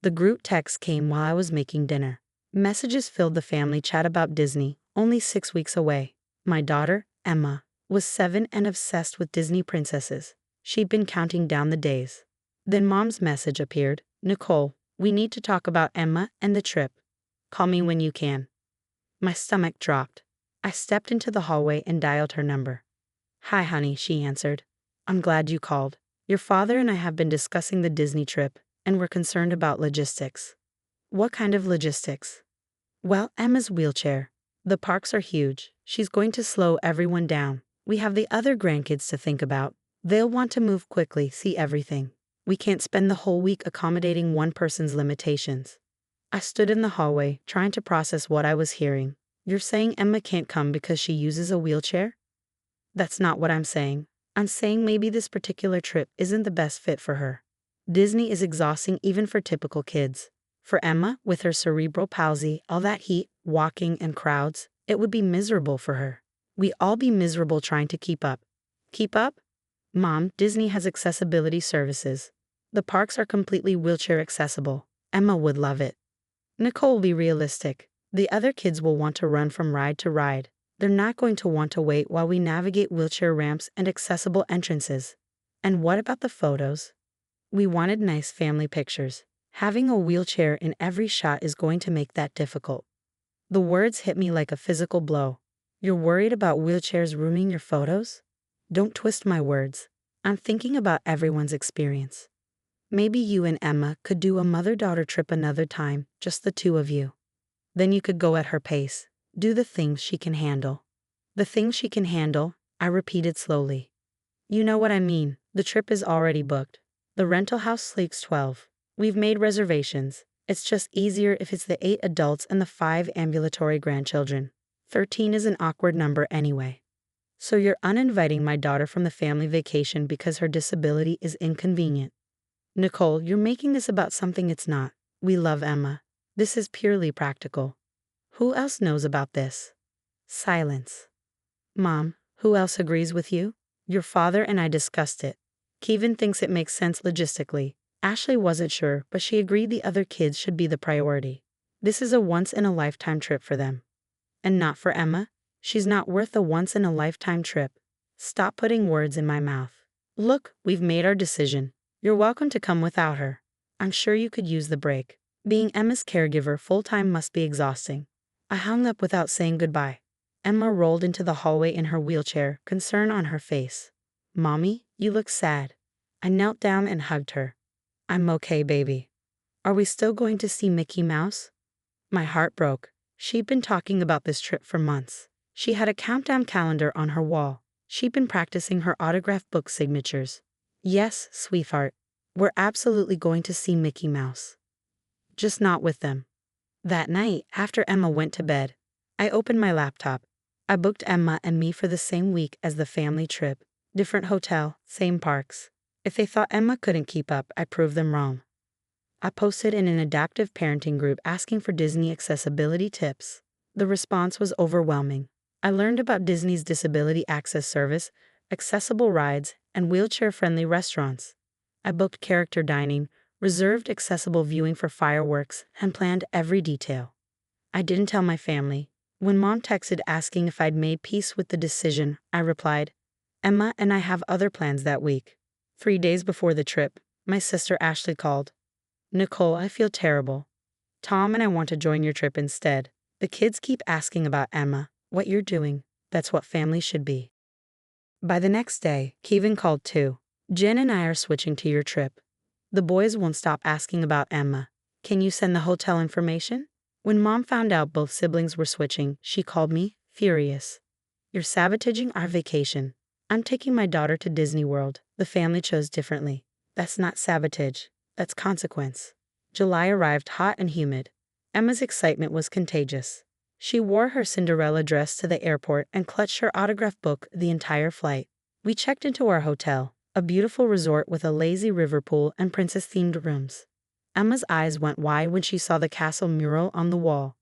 The group text came while I was making dinner. Messages filled the family chat about Disney, only 6 weeks away. My daughter, Emma, was 7 and obsessed with Disney princesses. She'd been counting down the days. Then Mom's message appeared. Nicole, we need to talk about Emma and the trip. Call me when you can. My stomach dropped. I stepped into the hallway and dialed her number. Hi, honey, she answered. I'm glad you called. Your father and I have been discussing the Disney trip, and we're concerned about logistics. What kind of logistics? Well, Emma's wheelchair. The parks are huge. She's going to slow everyone down. We have the other grandkids to think about. They'll want to move quickly, see everything. We can't spend the whole week accommodating one person's limitations. I stood in the hallway, trying to process what I was hearing. You're saying Emma can't come because she uses a wheelchair? That's not what I'm saying. I'm saying maybe this particular trip isn't the best fit for her. Disney is exhausting even for typical kids. For Emma, with her cerebral palsy, all that heat, walking, and crowds, it would be miserable for her. We'd all be miserable trying to keep up. Keep up? Mom, Disney has accessibility services. The parks are completely wheelchair accessible. Emma would love it. Nicole, be realistic. The other kids will want to run from ride to ride. They're not going to want to wait while we navigate wheelchair ramps and accessible entrances. And what about the photos? We wanted nice family pictures. Having a wheelchair in every shot is going to make that difficult. The words hit me like a physical blow. You're worried about wheelchairs ruining your photos? Don't twist my words. I'm thinking about everyone's experience. Maybe you and Emma could do a mother-daughter trip another time, just the two of you. Then you could go at her pace, do the things she can handle. The things she can handle, I repeated slowly. You know what I mean, the trip is already booked. The rental house sleeps 12. We've made reservations. It's just easier if it's the 8 adults and the 5 ambulatory grandchildren. 13 is an awkward number anyway. So you're uninviting my daughter from the family vacation because her disability is inconvenient. Nicole, you're making this about something it's not. We love Emma. This is purely practical. Who else knows about this? Silence. Mom, who else agrees with you? Your father and I discussed it. Kevin thinks it makes sense logistically. Ashley wasn't sure, but she agreed the other kids should be the priority. This is a once-in-a-lifetime trip for them. And not for Emma. She's not worth a once-in-a-lifetime trip. Stop putting words in my mouth. Look, we've made our decision. You're welcome to come without her. I'm sure you could use the break. Being Emma's caregiver full-time must be exhausting. I hung up without saying goodbye. Emma rolled into the hallway in her wheelchair, concern on her face. Mommy, you look sad. I knelt down and hugged her. I'm okay, baby. Are we still going to see Mickey Mouse? My heart broke. She'd been talking about this trip for months. She had a countdown calendar on her wall. She'd been practicing her autograph book signatures. Yes, sweetheart. We're absolutely going to see Mickey Mouse. Just not with them. That night, after Emma went to bed, I opened my laptop. I booked Emma and me for the same week as the family trip. Different hotel, same parks. If they thought Emma couldn't keep up, I proved them wrong. I posted in an adaptive parenting group asking for Disney accessibility tips. The response was overwhelming. I learned about Disney's disability access service, accessible rides, and wheelchair-friendly restaurants. I booked character dining, reserved accessible viewing for fireworks, and planned every detail. I didn't tell my family. When Mom texted asking if I'd made peace with the decision, I replied, Emma and I have other plans that week. 3 days before the trip, my sister Ashley called. Nicole, I feel terrible. Tom and I want to join your trip instead. The kids keep asking about Emma, what you're doing. That's what family should be. By the next day, Kevin called too. Jen and I are switching to your trip. The boys won't stop asking about Emma. Can you send the hotel information? When Mom found out both siblings were switching, she called me, furious. You're sabotaging our vacation. I'm taking my daughter to Disney World. The family chose differently. That's not sabotage. That's consequence. July arrived hot and humid. Emma's excitement was contagious. She wore her Cinderella dress to the airport and clutched her autograph book the entire flight. We checked into our hotel, a beautiful resort with a lazy river pool and princess-themed rooms. Emma's eyes went wide when she saw the castle mural on the wall.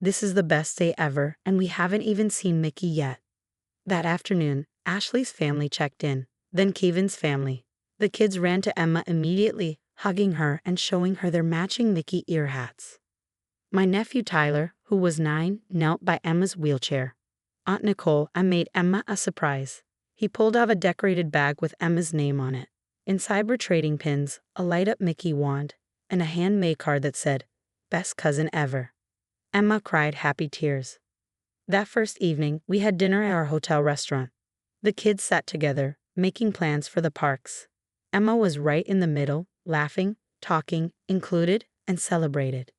This is the best day ever, and we haven't even seen Mickey yet. That afternoon, Ashley's family checked in, then Kevin's family. The kids ran to Emma immediately, hugging her and showing her their matching Mickey ear hats. My nephew Tyler, who was 9, knelt by Emma's wheelchair. Aunt Nicole, I made Emma a surprise. He pulled out a decorated bag with Emma's name on it. Inside were trading pins, a light-up Mickey wand, and a handmade card that said, "Best cousin ever." Emma cried happy tears. That first evening, we had dinner at our hotel restaurant. The kids sat together, making plans for the parks. Emma was right in the middle, laughing, talking, included, and celebrated.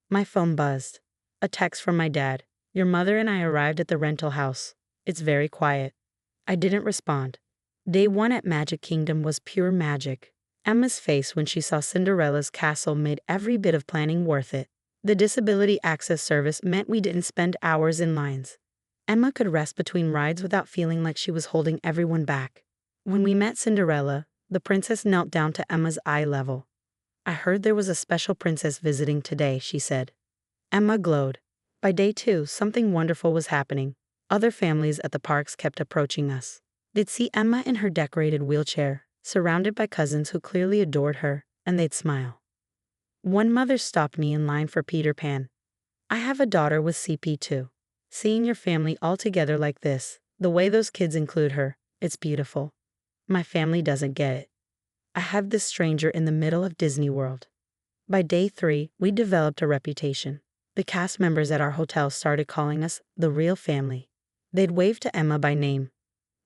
My phone buzzed. A text from my dad. "Your mother and I arrived at the rental house. It's very quiet." I didn't respond. Day 1 at Magic Kingdom was pure magic. Emma's face when she saw Cinderella's castle made every bit of planning worth it. The disability access service meant we didn't spend hours in lines. Emma could rest between rides without feeling like she was holding everyone back. When we met Cinderella, the princess knelt down to Emma's eye level. "I heard there was a special princess visiting today," she said. Emma glowed. By day 2, something wonderful was happening. Other families at the parks kept approaching us. They'd see Emma in her decorated wheelchair, surrounded by cousins who clearly adored her, and they'd smile. One mother stopped me in line for Peter Pan. "I have a daughter with CP too. Seeing your family all together like this, the way those kids include her, it's beautiful. My family doesn't get it. I have this stranger in the middle of Disney World." By day 3, we developed a reputation. The cast members at our hotel started calling us the real family. They'd wave to Emma by name.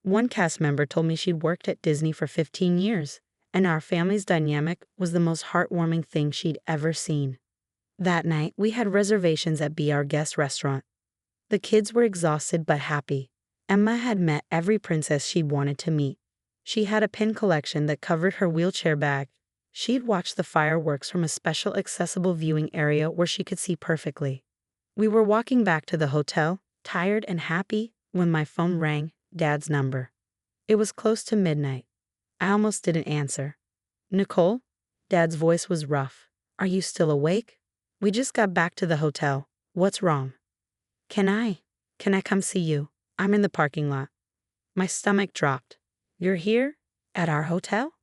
One cast member told me she'd worked at Disney for 15 years, and our family's dynamic was the most heartwarming thing she'd ever seen. That night, we had reservations at Be Our Guest restaurant. The kids were exhausted but happy. Emma had met every princess she'd wanted to meet. She had a pin collection that covered her wheelchair bag. She'd watched the fireworks from a special accessible viewing area where she could see perfectly. We were walking back to the hotel, tired and happy, when my phone rang, Dad's number. It was close to midnight. I almost didn't answer. "Nicole?" Dad's voice was rough. "Are you still awake? We just got back to the hotel. What's wrong?" Can I come see you? I'm in the parking lot." My stomach dropped. "You're here? At our hotel?"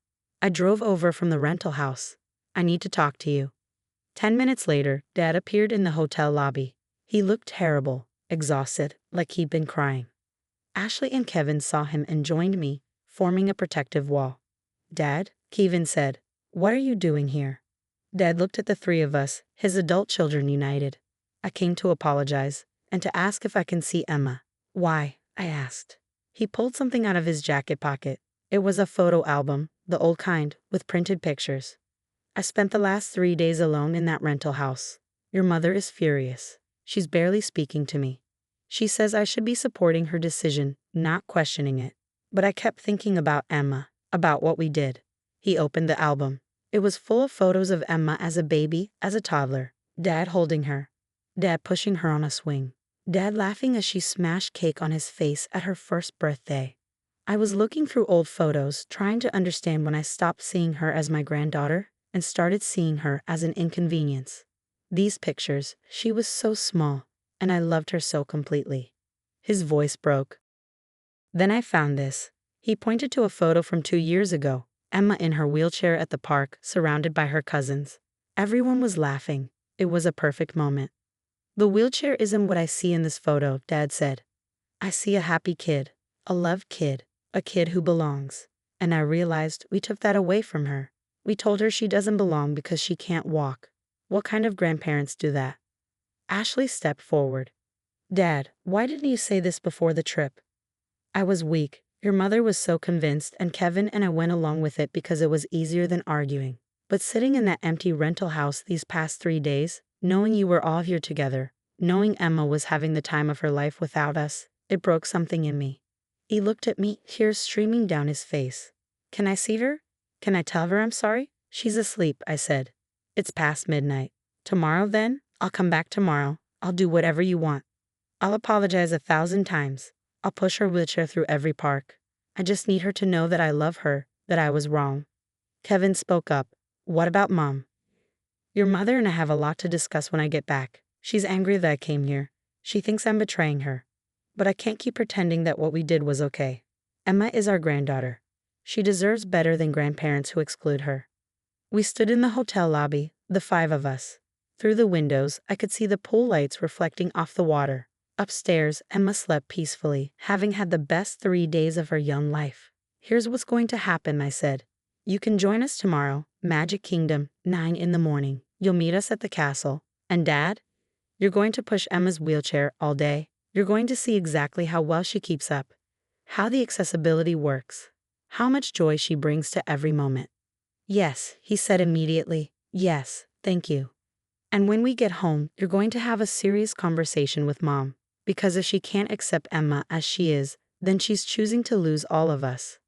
"I drove over from the rental house. I need to talk to you." 10 minutes later, Dad appeared in the hotel lobby. He looked terrible, exhausted, like he'd been crying. Ashley and Kevin saw him and joined me, forming a protective wall. "Dad," Kevin said, "what are you doing here?" Dad looked at the three of us, his adult children united. "I came to apologize, and to ask if I can see Emma." "Why?" I asked. He pulled something out of his jacket pocket. It was a photo album, the old kind, with printed pictures. "I spent the last 3 days alone in that rental house. Your mother is furious. She's barely speaking to me. She says I should be supporting her decision, not questioning it. But I kept thinking about Emma, about what we did." He opened the album. It was full of photos of Emma as a baby, as a toddler. Dad holding her. Dad pushing her on a swing. Dad laughing as she smashed cake on his face at her first birthday. I was looking through old photos, trying to understand when I stopped seeing her as my granddaughter and started seeing her as an inconvenience. These pictures, she was so small, and I loved her so completely. His voice broke. "Then I found this." He pointed to a photo from 2 years ago, Emma in her wheelchair at the park, surrounded by her cousins. Everyone was laughing. It was a perfect moment. "The wheelchair isn't what I see in this photo," Dad said. "I see a happy kid, a loved kid, a kid who belongs." And I realized we took that away from her. We told her she doesn't belong because she can't walk. What kind of grandparents do that? Ashley stepped forward. "Dad, why didn't you say this before the trip?" "I was weak. Your mother was so convinced, and Kevin and I went along with it because it was easier than arguing. But sitting in that empty rental house these past 3 days, knowing you were all here together, knowing Emma was having the time of her life without us, it broke something in me." He looked at me, tears streaming down his face. "Can I see her? Can I tell her I'm sorry?" "She's asleep," I said. "It's past midnight. Tomorrow then? I'll come back tomorrow. I'll do whatever you want. I'll apologize 1,000 times. I'll push her wheelchair through every park. I just need her to know that I love her, that I was wrong." Kevin spoke up. "What about Mom?" "Your mother and I have a lot to discuss when I get back. She's angry that I came here. She thinks I'm betraying her. But I can't keep pretending that what we did was okay. Emma is our granddaughter. She deserves better than grandparents who exclude her." We stood in the hotel lobby, the five of us. Through the windows, I could see the pool lights reflecting off the water. Upstairs, Emma slept peacefully, having had the best 3 days of her young life. Here's what's going to happen, I said. You can join us tomorrow, Magic Kingdom, 9 in the morning. You'll meet us at the castle. And Dad? You're going to push Emma's wheelchair all day. You're going to see exactly how well she keeps up, how the accessibility works, how much joy she brings to every moment. Yes, he said immediately. Yes, thank you. And when we get home, you're going to have a serious conversation with Mom, because if she can't accept Emma as she is, then she's choosing to lose all of us.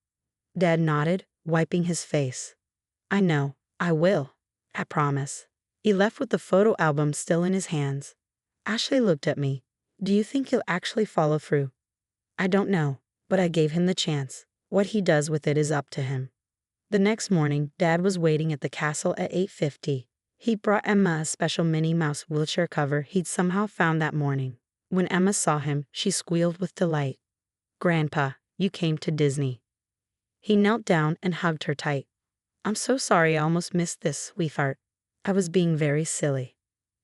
Dad nodded, wiping his face. I know, I will. I promise. He left with the photo album still in his hands. Ashley looked at me. Do you think he'll actually follow through? I don't know, but I gave him the chance. What he does with it is up to him. The next morning, Dad was waiting at the castle at 8:50. He brought Emma a special Minnie Mouse wheelchair cover he'd somehow found that morning. When Emma saw him, she squealed with delight. Grandpa, you came to Disney. He knelt down and hugged her tight. I'm so sorry I almost missed this, sweetheart. I was being very silly.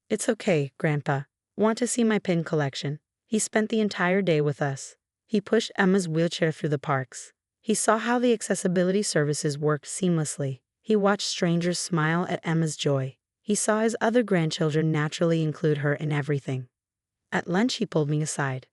It's okay, Grandpa. Want to see my pin collection? He spent the entire day with us. He pushed Emma's wheelchair through the parks. He saw how the accessibility services worked seamlessly. He watched strangers smile at Emma's joy. He saw his other grandchildren naturally include her in everything. At lunch, he pulled me aside.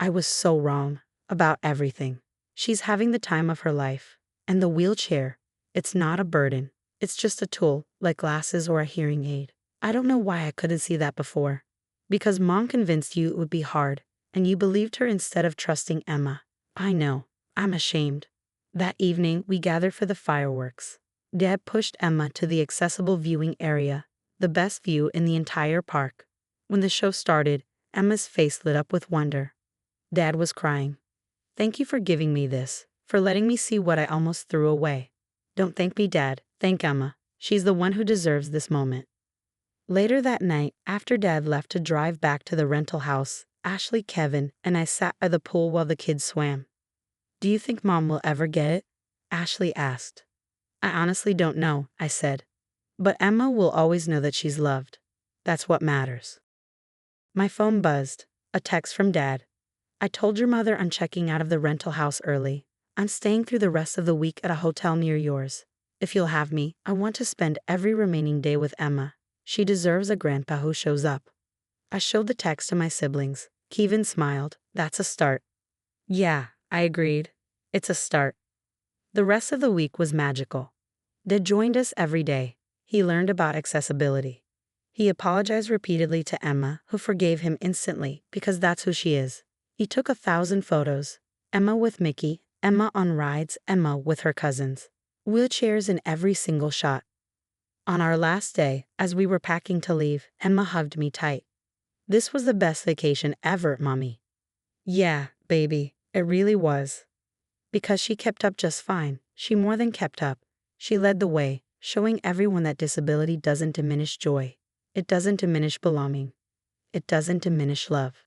I was so wrong about everything. She's having the time of her life. And the wheelchair, it's not a burden. It's just a tool, like glasses or a hearing aid. I don't know why I couldn't see that before. Because Mom convinced you it would be hard, and you believed her instead of trusting Emma. I know. I'm ashamed. That evening, we gathered for the fireworks. Dad pushed Emma to the accessible viewing area, the best view in the entire park. When the show started, Emma's face lit up with wonder. Dad was crying. Thank you for giving me this, for letting me see what I almost threw away. Don't thank me, Dad. Thank Emma. She's the one who deserves this moment. Later that night, after Dad left to drive back to the rental house, Ashley, Kevin, and I sat by the pool while the kids swam. Do you think Mom will ever get it? Ashley asked. I honestly don't know, I said. But Emma will always know that she's loved. That's what matters. My phone buzzed. A text from Dad. I told your mother I'm checking out of the rental house early. I'm staying through the rest of the week at a hotel near yours. If you'll have me, I want to spend every remaining day with Emma. She deserves a grandpa who shows up. I showed the text to my siblings. Kevin smiled. That's a start. Yeah, I agreed. It's a start. The rest of the week was magical. Dad joined us every day. He learned about accessibility. He apologized repeatedly to Emma, who forgave him instantly because that's who she is. He took 1,000 photos. Emma with Mickey, Emma on rides, Emma with her cousins. Wheelchairs in every single shot. On our last day, as we were packing to leave, Emma hugged me tight. This was the best vacation ever, Mommy. Yeah, baby, it really was. Because she kept up just fine. She more than kept up. She led the way, showing everyone that disability doesn't diminish joy. It doesn't diminish belonging. It doesn't diminish love.